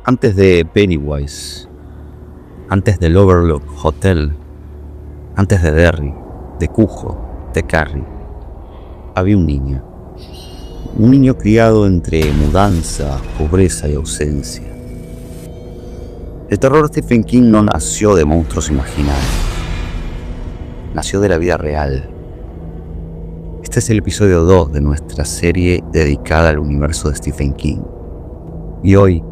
Antes de Pennywise, antes del Overlook Hotel, antes de Derry, de Cujo, de Carrie, había un niño. Un niño criado entre mudanza, pobreza y ausencia. El terror de Stephen King no nació de monstruos imaginarios. Nació de la vida real. Este es el episodio 2 de nuestra serie dedicada al universo de Stephen King. Y hoy,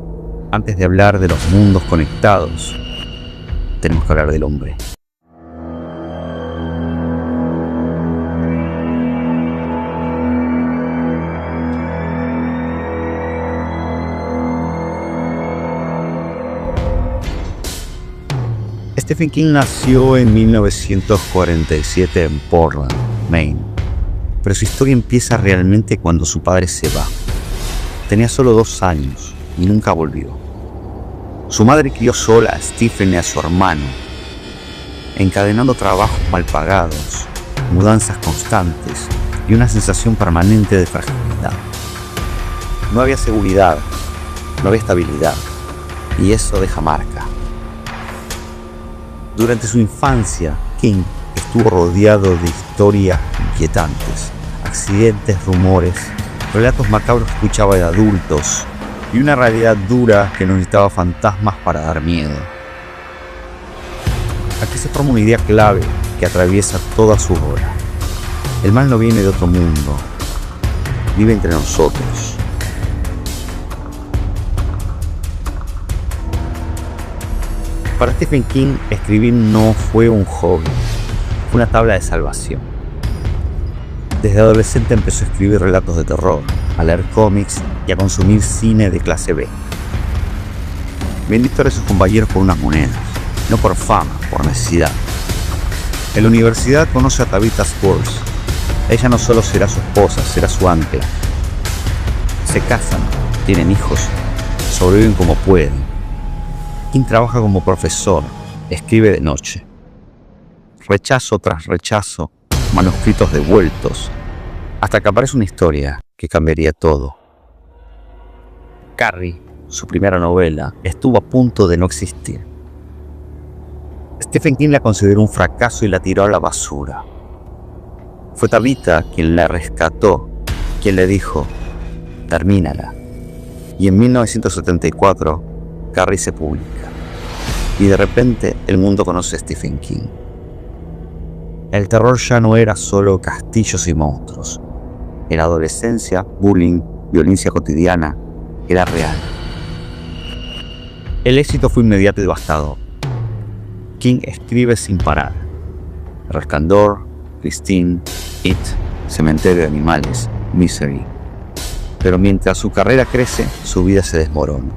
antes de hablar de los mundos conectados, tenemos que hablar del hombre. Stephen King nació en 1947 en Portland, Maine, pero su historia empieza realmente cuando su padre se va. Tenía solo 2 años y nunca volvió. Su madre crió sola a Stephen y a su hermano, encadenando trabajos mal pagados, mudanzas constantes y una sensación permanente de fragilidad. No había seguridad, no había estabilidad, y eso deja marca. Durante su infancia, King estuvo rodeado de historias inquietantes, accidentes, rumores, relatos macabros que escuchaba de adultos y una realidad dura que no necesitaba fantasmas para dar miedo. Aquí se forma una idea clave que atraviesa toda su obra. El mal no viene de otro mundo, vive entre nosotros. Para Stephen King, escribir no fue un hobby, fue una tabla de salvación. Desde adolescente empezó a escribir relatos de terror, a leer cómics y a consumir cine de clase B. Vendió historias a sus compañeros por unas monedas, no por fama, por necesidad. En la universidad conoce a Tabitha Scourge. Ella no solo será su esposa, será su ancla. Se casan, tienen hijos, sobreviven como pueden. King trabaja como profesor, escribe de noche. Rechazo tras rechazo, manuscritos devueltos, hasta que aparece una historia que cambiaría todo. Carrie, su primera novela, estuvo a punto de no existir. Stephen King la consideró un fracaso y la tiró a la basura. Fue Tabitha quien la rescató, quien le dijo, termínala. Y en 1974, Carrie se publica. Y de repente el mundo conoce a Stephen King. El terror ya no era solo castillos y monstruos. Era adolescencia, bullying, violencia cotidiana. Era real. El éxito fue inmediato y devastador. King escribe sin parar. El Resplandor, Christine, It, Cementerio de Animales, Misery. Pero mientras su carrera crece, su vida se desmorona.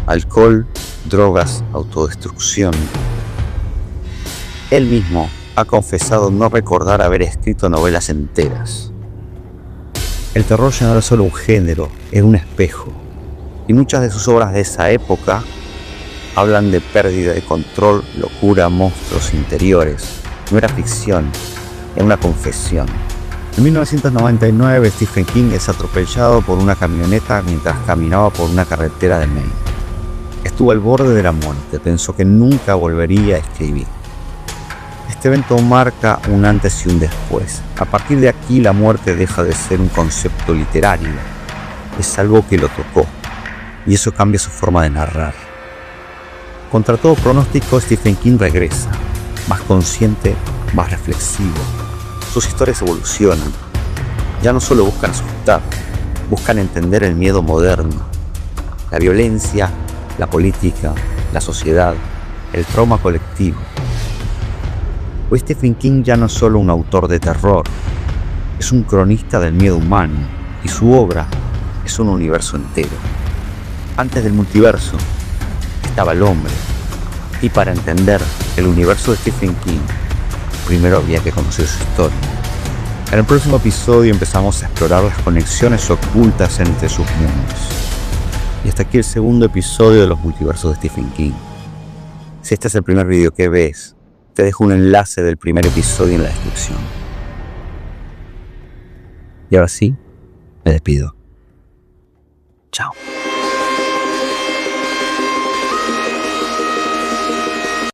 Alcohol, drogas, autodestrucción. Él mismo ha confesado no recordar haber escrito novelas enteras. El terror ya no era solo un género, era un espejo. Y muchas de sus obras de esa época hablan de pérdida de control, locura, monstruos interiores. No era ficción, era una confesión. En 1999, Stephen King es atropellado por una camioneta mientras caminaba por una carretera de Maine. Estuvo al borde de la muerte, pensó que nunca volvería a escribir. Este evento marca un antes y un después. A partir de aquí la muerte deja de ser un concepto literario, es algo que lo tocó, y eso cambia su forma de narrar. Contra todo pronóstico, Stephen King regresa, más consciente, más reflexivo. Sus historias evolucionan, ya no solo buscan asustar, buscan entender el miedo moderno, la violencia, la política, la sociedad, el trauma colectivo. Hoy Stephen King ya no es solo un autor de terror, es un cronista del miedo humano, y su obra es un universo entero. Antes del multiverso estaba el hombre, y para entender el universo de Stephen King, primero había que conocer su historia. En el próximo episodio empezamos a explorar las conexiones ocultas entre sus mundos. Y hasta aquí el segundo episodio de los multiversos de Stephen King. Si este es el primer video que ves, te dejo un enlace del primer episodio en la descripción. Y ahora sí, me despido. Chao.